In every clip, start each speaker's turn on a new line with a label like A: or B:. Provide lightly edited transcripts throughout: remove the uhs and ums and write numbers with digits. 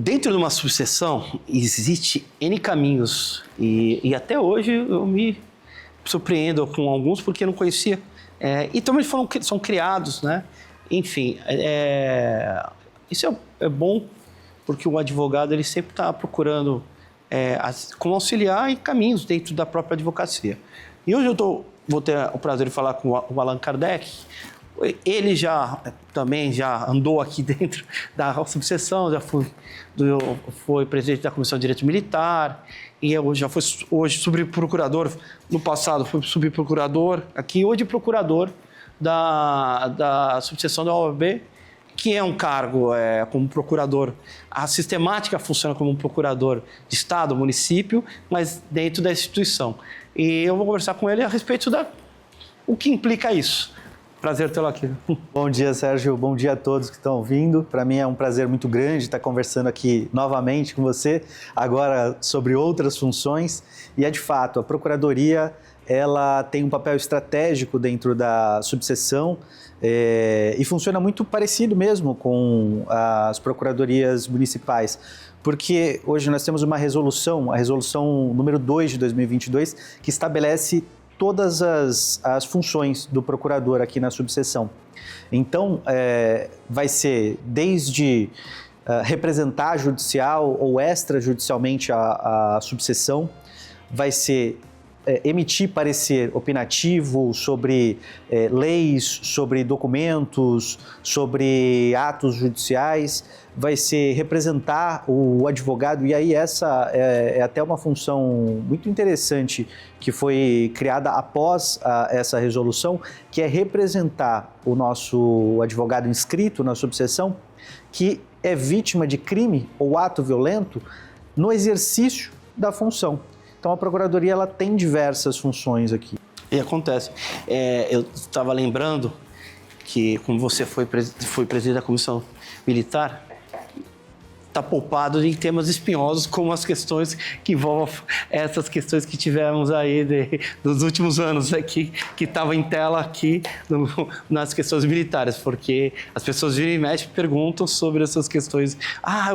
A: Dentro de uma sucessão, existe N caminhos e até hoje eu me surpreendo com alguns porque eu não conhecia. E também são criados, né? Enfim, isso é bom porque o advogado ele sempre está procurando como auxiliar e caminhos dentro da própria advocacia. E hoje vou ter o prazer de falar com o Allan Kardec. Ele também já andou aqui dentro da subseção, já foi presidente da Comissão de Direito Militar, e já foi hoje subprocurador, no passado foi subprocurador, aqui hoje procurador da subseção da OAB, que é um cargo como procurador. A sistemática funciona como um procurador de Estado, município, mas dentro da instituição. E eu vou conversar com ele a respeito o que implica isso. Prazer tê-lo aqui.
B: Bom dia, Sérgio. Bom dia a todos que estão ouvindo. Para mim é um prazer muito grande estar conversando aqui novamente com você, agora sobre outras funções. E de fato, a Procuradoria ela tem um papel estratégico dentro da subseção e funciona muito parecido mesmo com as procuradorias municipais. Porque hoje nós temos uma resolução, a resolução número 2 de 2022, que estabelece todas as funções do procurador aqui na subseção. Então, vai ser desde representar judicial ou extrajudicialmente a subseção, vai ser emitir parecer opinativo sobre leis, sobre documentos, sobre atos judiciais, vai ser representar o advogado, e aí essa é até uma função muito interessante que foi criada após essa resolução, que é representar o nosso advogado inscrito na subseção que é vítima de crime ou ato violento no exercício da função. Então a Procuradoria ela tem diversas funções aqui.
A: E acontece. Eu estava lembrando que, como você foi presidente da Comissão Militar, está poupado em temas espinhosos, como as questões que envolvem essas questões que tivemos aí dos últimos anos aqui, que estava em tela aqui nas questões militares, porque as pessoas viram e mexem perguntam sobre essas questões.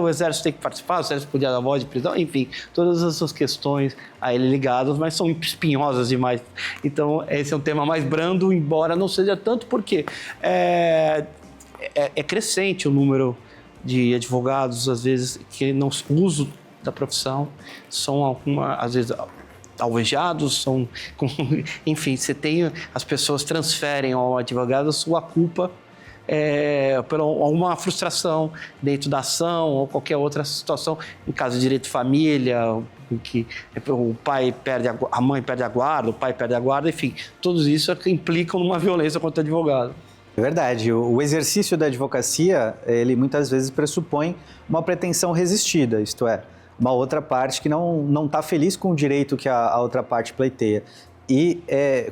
A: O Exército tem que participar, o Exército podia dar voz de prisão, enfim, todas essas questões a ele ligadas, mas são espinhosas demais. Então, esse é um tema mais brando, embora não seja tanto, porque é crescente o número de advogados, às vezes, que não usam da profissão, são, às vezes, alvejados, enfim, as pessoas transferem ao advogado a sua culpa por alguma frustração dentro da ação ou qualquer outra situação, em caso de direito de família, em que o pai a mãe perde a guarda, o pai perde a guarda, enfim, tudo isso implicam numa violência contra o advogado.
B: É verdade. O exercício da advocacia, ele muitas vezes pressupõe uma pretensão resistida, isto é, uma outra parte que não está feliz com o direito que a outra parte pleiteia. E,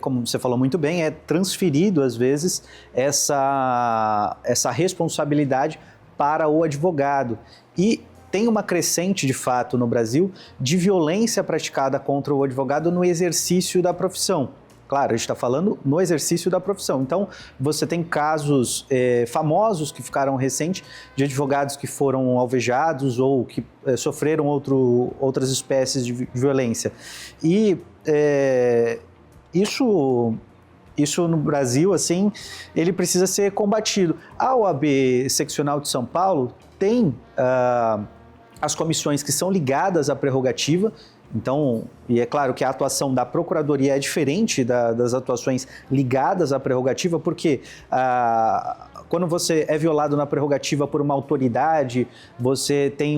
B: como você falou muito bem, é transferido, às vezes, essa responsabilidade para o advogado. E tem uma crescente, de fato, no Brasil, de violência praticada contra o advogado no exercício da profissão. Claro, a gente está falando no exercício da profissão. Então, você tem casos famosos que ficaram recentes de advogados que foram alvejados ou que sofreram outras espécies de violência. E isso no Brasil, assim, ele precisa ser combatido. A OAB Seccional de São Paulo tem as comissões que são ligadas à prerrogativa. Então, e é claro que a atuação da Procuradoria é diferente das atuações ligadas à prerrogativa, porque quando você é violado na prerrogativa por uma autoridade, você tem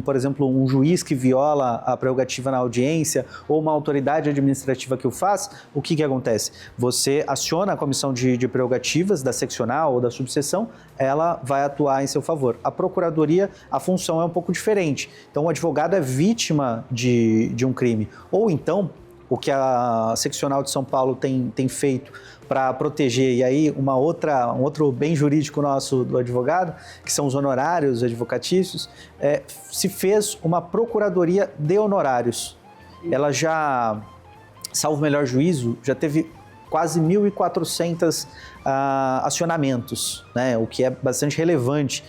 B: por exemplo, um juiz que viola a prerrogativa na audiência ou uma autoridade administrativa que o faz, o que acontece? Você aciona a comissão de prerrogativas da seccional ou da subseção, ela vai atuar em seu favor. A Procuradoria, a função é um pouco diferente. Então, o advogado é vítima de um crime. Ou então, o que a Seccional de São Paulo tem feito para proteger, e aí um outro bem jurídico nosso do advogado, que são os honorários advocatícios, se fez uma Procuradoria de Honorários. Ela já, salvo o melhor juízo, já teve quase 1.400 acionamentos, né? O que é bastante relevante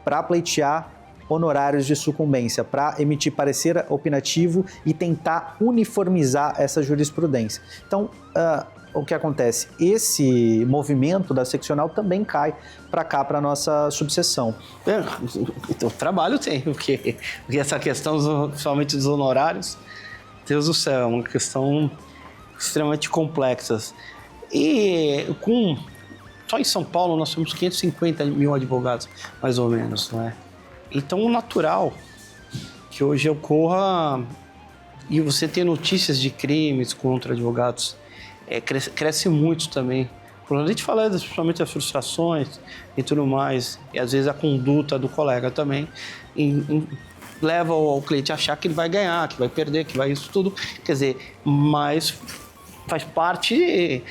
B: para pleitear honorários de sucumbência para emitir parecer opinativo e tentar uniformizar essa jurisprudência. Então, o que acontece? Esse movimento da seccional também cai para cá, para a nossa subseção.
A: Então, o trabalho tem, porque essa questão, principalmente dos honorários, Deus do céu, é uma questão extremamente complexa. E só em São Paulo nós temos 550 mil advogados, mais ou menos, não é? Então, o natural que hoje ocorra, e você ter notícias de crimes contra advogados, cresce muito também. Quando a gente fala principalmente das frustrações e tudo mais, e às vezes a conduta do colega também, leva o cliente a achar que ele vai ganhar, que vai perder, que vai isso tudo. Quer dizer, mas faz parte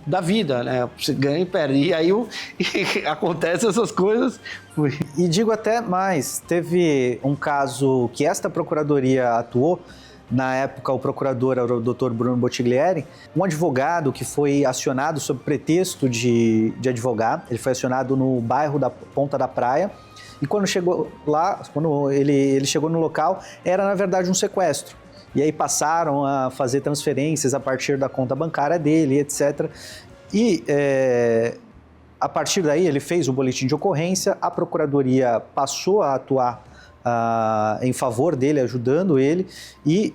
A: da vida, né? Você ganha e perde. E aí acontecem essas coisas.
B: E digo até mais, teve um caso que esta procuradoria atuou. Na época, o procurador era o Dr. Bruno Bottiglieri, um advogado que foi acionado sob pretexto de advogar. Ele foi acionado no bairro da Ponta da Praia. E quando chegou lá, quando ele chegou no local, era na verdade um sequestro. E aí passaram a fazer transferências a partir da conta bancária dele, etc. E a partir daí ele fez o boletim de ocorrência, a procuradoria passou a atuar em favor dele, ajudando ele, e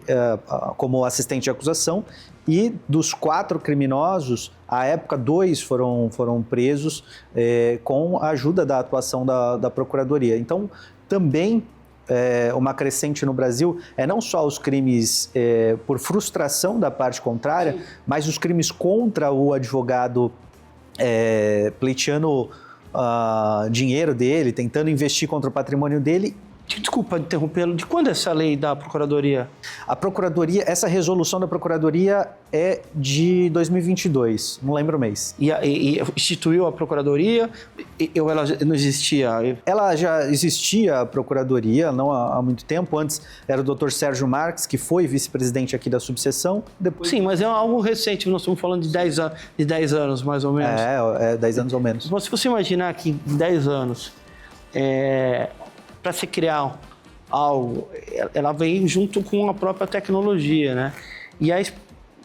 B: como assistente de acusação. E dos 4 criminosos, à época 2 foram presos com a ajuda da atuação da Procuradoria. Então, também uma crescente no Brasil não só os crimes por frustração da parte contrária, sim, mas os crimes contra o advogado pleiteando dinheiro dele, tentando investir contra o patrimônio dele.
A: Desculpa interrompê-lo. De quando é essa lei da Procuradoria?
B: A Procuradoria, essa resolução da Procuradoria é de 2022, não lembro o mês.
A: E instituiu a Procuradoria ou ela não existia?
B: Ela já existia, a Procuradoria, não há muito tempo. Antes era o Dr. Sérgio Marques, que foi vice-presidente aqui da subseção. Depois...
A: Sim, mas é algo recente, nós estamos falando de 10 anos, mais ou menos.
B: 10 anos ou menos.
A: Se você imaginar que em 10 anos... para se criar algo, ela vem junto com a própria tecnologia, né? E a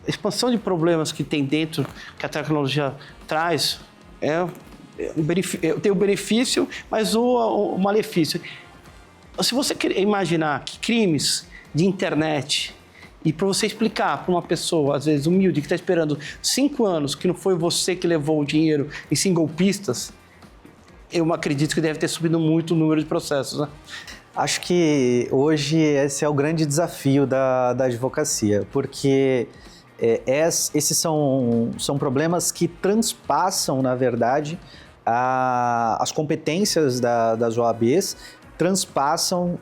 A: expansão de problemas que tem dentro, que a tecnologia traz, tem o benefício, mas o malefício. Se você imaginar que crimes de internet, e para você explicar para uma pessoa, às vezes humilde, que está esperando 5 anos, que não foi você que levou o dinheiro, e sim golpistas, eu acredito que deve ter subido muito o número de processos, né?
B: Acho que hoje esse é o grande desafio da advocacia, porque esses são problemas que transpassam, na verdade, as competências das OABs, transpassam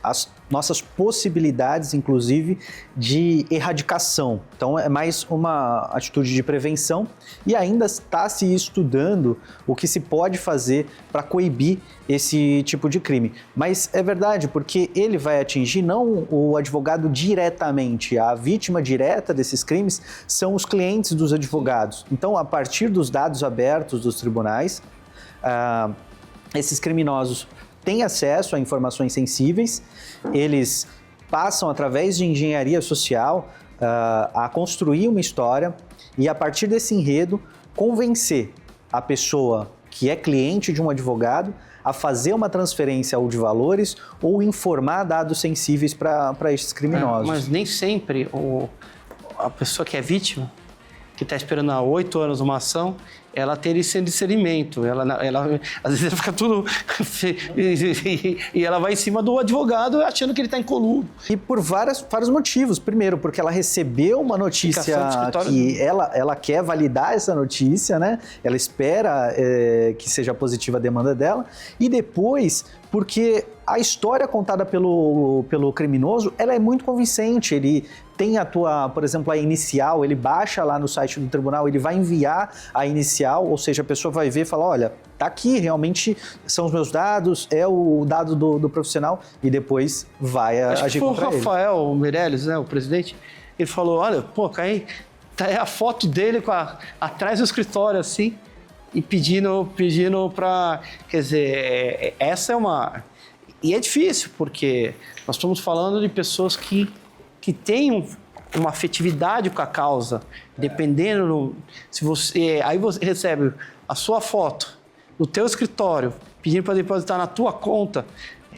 B: as nossas possibilidades, inclusive, de erradicação. Então, é mais uma atitude de prevenção e ainda está se estudando o que se pode fazer para coibir esse tipo de crime. Mas é verdade, porque ele vai atingir não o advogado diretamente, a vítima direta desses crimes são os clientes dos advogados. Então, a partir dos dados abertos dos tribunais, esses criminosos têm acesso a informações sensíveis, eles passam através de engenharia social a construir uma história e a partir desse enredo convencer a pessoa que é cliente de um advogado a fazer uma transferência ou de valores ou informar dados sensíveis para esses criminosos.
A: Mas nem sempre a pessoa que é vítima, que está esperando há 8 anos uma ação, ela ter esse discernimento. Às vezes ela fica tudo... e ela vai em cima do advogado achando que ele está em colúdio.
B: E por vários motivos. Primeiro, porque ela recebeu uma notícia que ela quer validar essa notícia, né? Ela espera que seja positiva a demanda dela. E depois, porque a história contada pelo criminoso, ela é muito convincente. Ele tem por exemplo, a inicial, ele baixa lá no site do tribunal, ele vai enviar a inicial, ou seja, a pessoa vai ver e fala, olha, tá aqui, realmente são os meus dados, é o dado do profissional, e depois vai agir contra ele.
A: O Rafael Meirelles, né, o presidente, ele falou, olha, pô, aí tá a foto dele atrás do escritório, assim, e pedindo para... Quer dizer, essa é uma... E é difícil, porque nós estamos falando de pessoas que têm uma afetividade com a causa, dependendo... Se você, aí você recebe a sua foto do teu escritório, pedindo para depositar na tua conta,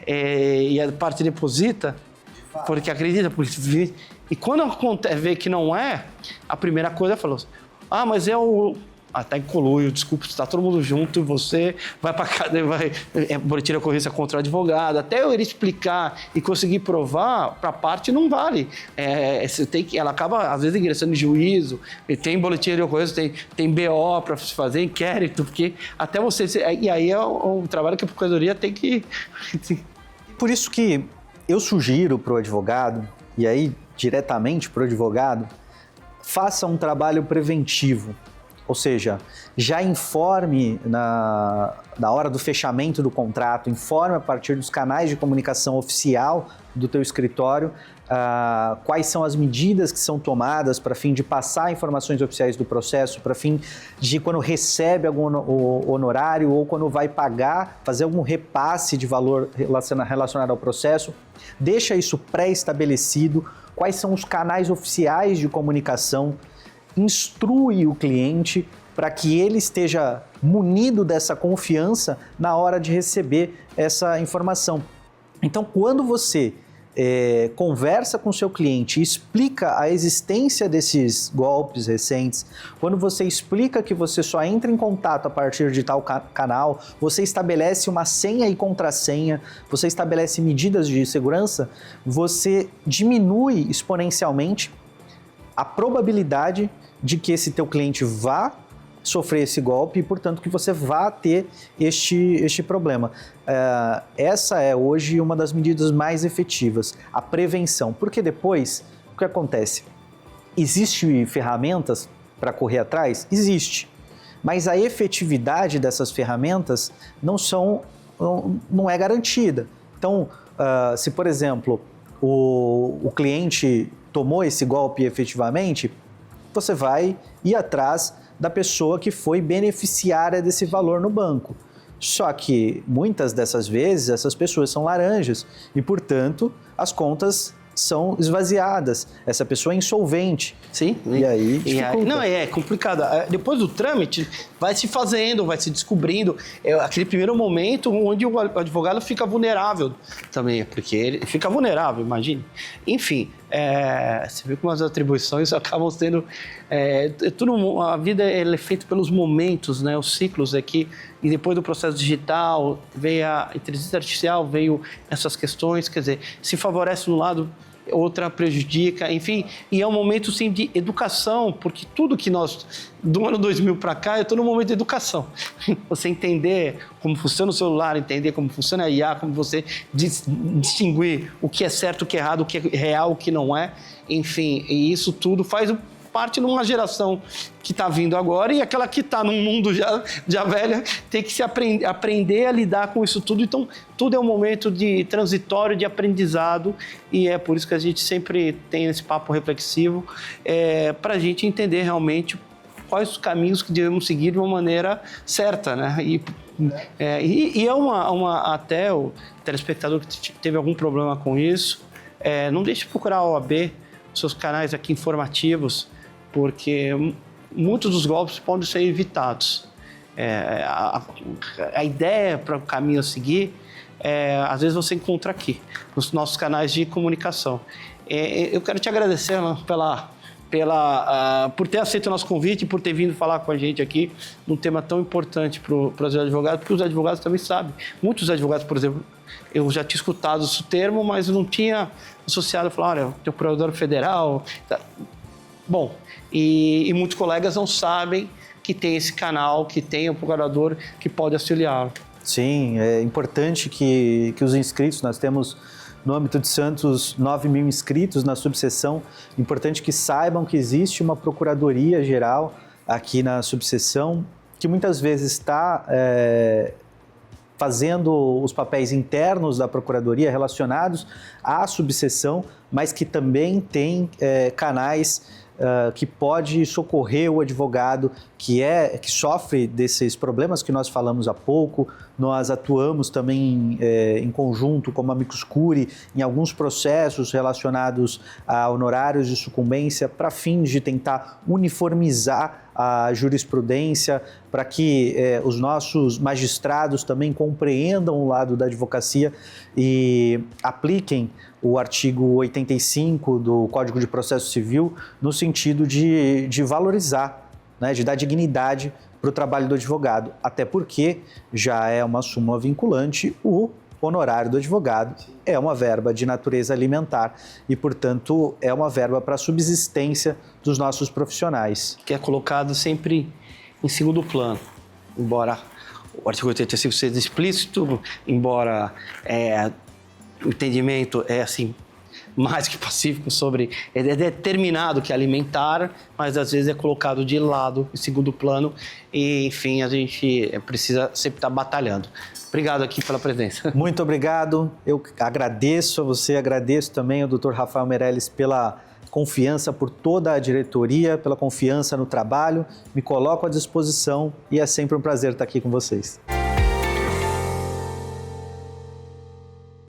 A: e a parte deposita, porque acredita, porque... E quando vê que não é, a primeira coisa é falar, mas é o... tá em coluio, desculpa, está todo mundo junto e você vai para casa, boletim de ocorrência contra o advogado. Até eu ir explicar e conseguir provar, para a parte não vale. Ela acaba, às vezes, ingressando em juízo, e tem boletim de ocorrência, tem BO para fazer inquérito, porque até você... E aí é um trabalho que a Procuradoria tem que...
B: Por isso que eu sugiro para o advogado, e aí diretamente para o advogado, faça um trabalho preventivo. Ou seja, já informe na hora do fechamento do contrato, informe a partir dos canais de comunicação oficial do teu escritório quais são as medidas que são tomadas para fim de passar informações oficiais do processo, para fim de quando recebe algum honorário ou quando vai pagar, fazer algum repasse de valor relacionado ao processo. Deixa isso pré-estabelecido, quais são os canais oficiais de comunicação, instrui o cliente para que ele esteja munido dessa confiança na hora de receber essa informação. Então, quando você conversa com o seu cliente e explica a existência desses golpes recentes, quando você explica que você só entra em contato a partir de tal canal, você estabelece uma senha e contrassenha, você estabelece medidas de segurança, você diminui exponencialmente a probabilidade de que esse teu cliente vá sofrer esse golpe e, portanto, que você vá ter este problema. Essa é hoje uma das medidas mais efetivas, a prevenção, porque depois, o que acontece? Existem ferramentas para correr atrás? Existe, mas a efetividade dessas ferramentas não é garantida. Então, se, por exemplo, o cliente tomou esse golpe efetivamente, você vai ir atrás da pessoa que foi beneficiária desse valor no banco. Só que muitas dessas vezes essas pessoas são laranjas e, portanto, as contas são esvaziadas. Essa pessoa é insolvente.
A: Sim.
B: E aí dificulta.
A: Não, é complicado. Depois do trâmite, vai se fazendo, vai se descobrindo. É aquele primeiro momento onde o advogado fica vulnerável também, porque ele fica vulnerável, imagine. Enfim, você vê como as atribuições acabam sendo... a vida é feita pelos momentos, né? Os ciclos aqui. E depois do processo digital, veio a inteligência artificial, veio essas questões, quer dizer, se favorece um lado, outra prejudica, enfim, e é um momento sim de educação, porque tudo que nós, do ano 2000 para cá, é todo um momento de educação. Você entender como funciona o celular, entender como funciona a IA, como você distinguir o que é certo, o que é errado, o que é real, o que não é, enfim, e isso tudo faz parte de uma geração que está vindo agora e aquela que está num mundo já velha tem que se aprender a lidar com isso tudo. Então, tudo é um momento de transitório, de aprendizado, e é por isso que a gente sempre tem esse papo reflexivo para a gente entender realmente quais os caminhos que devemos seguir de uma maneira certa, né? E até o telespectador que teve algum problema com isso, não deixe de procurar a OAB, seus canais aqui informativos, porque muitos dos golpes podem ser evitados. A ideia para o caminho a seguir, às vezes você encontra aqui, nos nossos canais de comunicação. Eu quero te agradecer, Alan, por ter aceito o nosso convite e por ter vindo falar com a gente aqui num tema tão importante para os advogados, porque os advogados também sabem. Muitos advogados, por exemplo, eu já tinha escutado esse termo, mas eu não tinha associado, falar, olha, tem o procurador federal. Bom, e muitos colegas não sabem que tem esse canal, que tem o procurador que pode auxiliá-lo.
B: Sim, é importante que os inscritos, nós temos no âmbito de Santos 9.000 inscritos na subseção, importante que saibam que existe uma procuradoria geral aqui na subseção, que muitas vezes está fazendo os papéis internos da procuradoria relacionados à subseção, mas que também tem canais que pode socorrer o advogado que sofre desses problemas que nós falamos há pouco. Nós atuamos também em conjunto como amicus curiae em alguns processos relacionados a honorários de sucumbência para fins de tentar uniformizar a jurisprudência, para que os nossos magistrados também compreendam o lado da advocacia e apliquem o artigo 85 do Código de Processo Civil no sentido de valorizar, né, de dar dignidade para o trabalho do advogado, até porque já é uma súmula vinculante o honorário do advogado é uma verba de natureza alimentar e, portanto, é uma verba para a subsistência dos nossos profissionais.
A: Que é colocado sempre em segundo plano, embora o artigo 85 seja explícito, embora o entendimento é assim mais que pacífico sobre, é determinado que é alimentar, mas às vezes é colocado de lado, em segundo plano, e enfim, a gente precisa sempre estar batalhando. Obrigado aqui pela presença.
B: Muito obrigado, eu agradeço a você, agradeço também ao Dr. Rafael Meirelles pela confiança, por toda a diretoria, pela confiança no trabalho, me coloco à disposição e é sempre um prazer estar aqui com vocês.